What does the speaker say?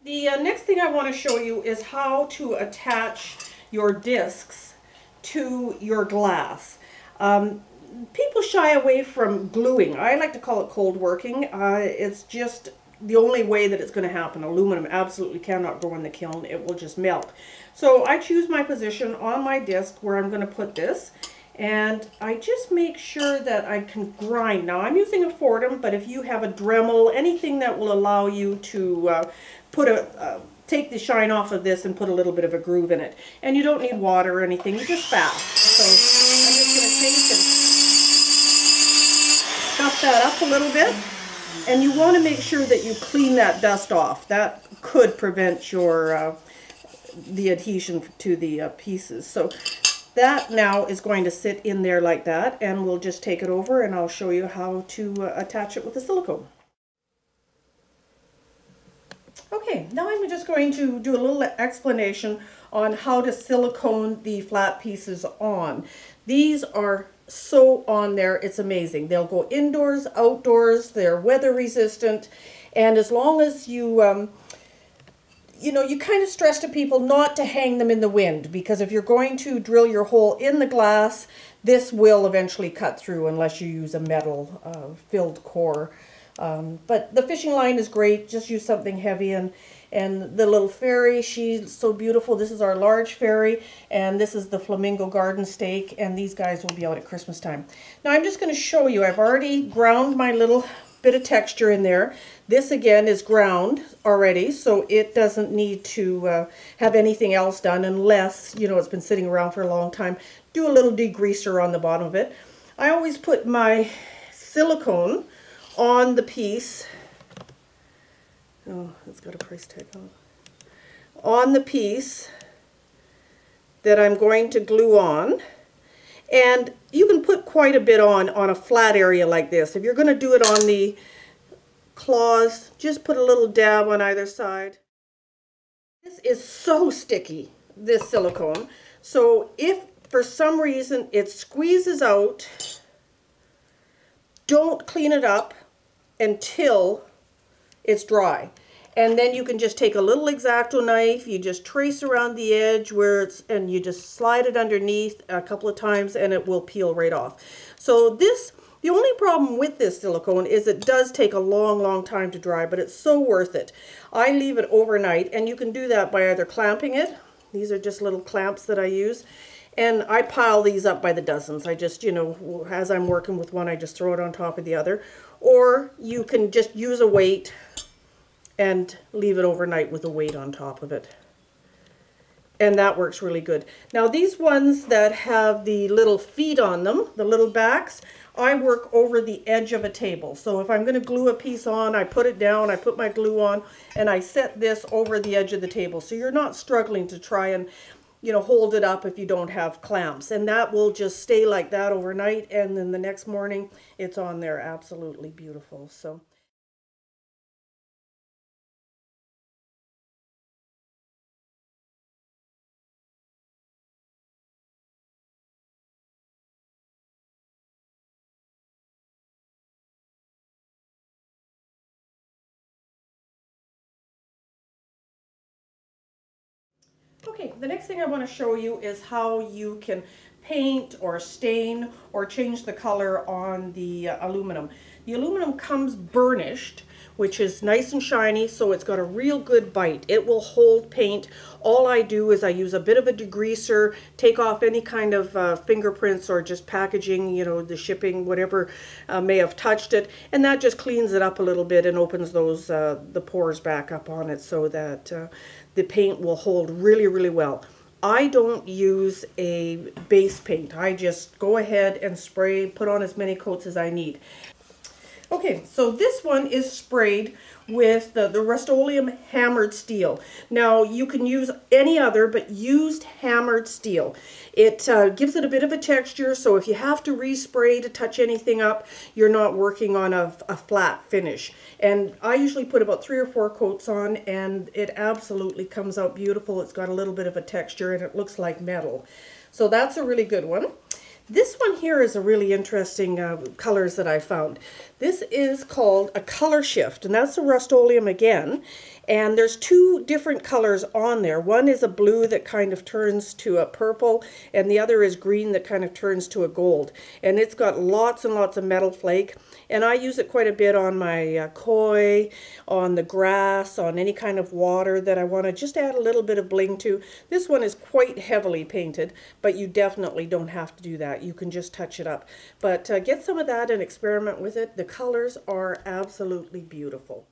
The next thing I want to show you is how to attach your discs to your glass. People shy away from gluing. I like to call it cold working. It's just the only way that it's going to happen. Aluminum absolutely cannot go in the kiln. It will just melt. So I choose my position on my disc where I'm going to put this. And I just make sure that I can grind. Now I'm using a Fordham, but if you have a Dremel, anything that will allow you to take the shine off of this and put a little bit of a groove in it. And you don't need water or anything, you just fast. So I'm just going to take and scuff that up a little bit. And you want to make sure that you clean that dust off. That could prevent your the adhesion to the pieces. So that now is going to sit in there like that, and we'll just take it over and I'll show you how to attach it with the silicone. Okay, now I'm just going to do a little explanation on how to silicone the flat pieces on. These are so on there, it's amazing. They'll go indoors, outdoors, they're weather resistant, and as long as you you kind of stress to people not to hang them in the wind, because if you're going to drill your hole in the glass, this will eventually cut through unless you use a metal filled core. But the fishing line is great, just use something heavy. And the little fairy, she's so beautiful. This is our large fairy, and this is the flamingo garden stake, and these guys will be out at Christmas time. Now I'm just going to show you, I've already ground my little bit of texture in there. This again is ground already, so it doesn't need to have anything else done unless, it's been sitting around for a long time. Do a little degreaser on the bottom of it. I always put my silicone on the piece. Oh, it's got a price tag on the piece that I'm going to glue on. And you can put quite a bit on a flat area like this. If you're going to do it on the claws, just put a little dab on either side. This is so sticky, this silicone. So if for some reason it squeezes out, don't clean it up until it's dry. And then you can just take a little X-Acto knife, you just trace around the edge and you just slide it underneath a couple of times and it will peel right off. So the only problem with this silicone is it does take a long, long time to dry, but it's so worth it. I leave it overnight, and you can do that by either clamping it. These are just little clamps that I use. And I pile these up by the dozens. I just, as I'm working with one, I just throw it on top of the other. Or you can just use a weight and leave it overnight with a weight on top of it. And that works really good. Now these ones that have the little feet on them, the little backs, I work over the edge of a table. So if I'm going to glue a piece on, I put it down, I put my glue on, and I set this over the edge of the table. So you're not struggling to try and hold it up if you don't have clamps. And that will just stay like that overnight, and then the next morning it's on there. Absolutely beautiful. So okay, the next thing I want to show you is how you can paint or stain or change the color on the aluminum. The aluminum comes burnished, which is nice and shiny, so it's got a real good bite. It will hold paint. All I do is I use a bit of a degreaser, take off any kind of fingerprints or just packaging, the shipping, whatever may have touched it, and that just cleans it up a little bit and opens those the pores back up on it so that the paint will hold really, really well. I don't use a base paint. I just go ahead and spray, put on as many coats as I need. Okay, so this one is sprayed with the Rust-Oleum hammered steel. Now you can use any other, but used hammered steel. It gives it a bit of a texture, so if you have to respray to touch anything up, you're not working on a flat finish. And I usually put about 3 or 4 coats on, and it absolutely comes out beautiful. It's got a little bit of a texture and it looks like metal. So that's a really good one. This one here is a really interesting colors that I found. This is called a color shift, and that's the Rust-Oleum again. And there's two different colors on there. One is a blue that kind of turns to a purple, and the other is green that kind of turns to a gold. And it's got lots and lots of metal flake, and I use it quite a bit on my koi, on the grass, on any kind of water that I want to just add a little bit of bling to. This one is quite heavily painted, but you definitely don't have to do that. You can just touch it up. But get some of that and experiment with it. The colors are absolutely beautiful.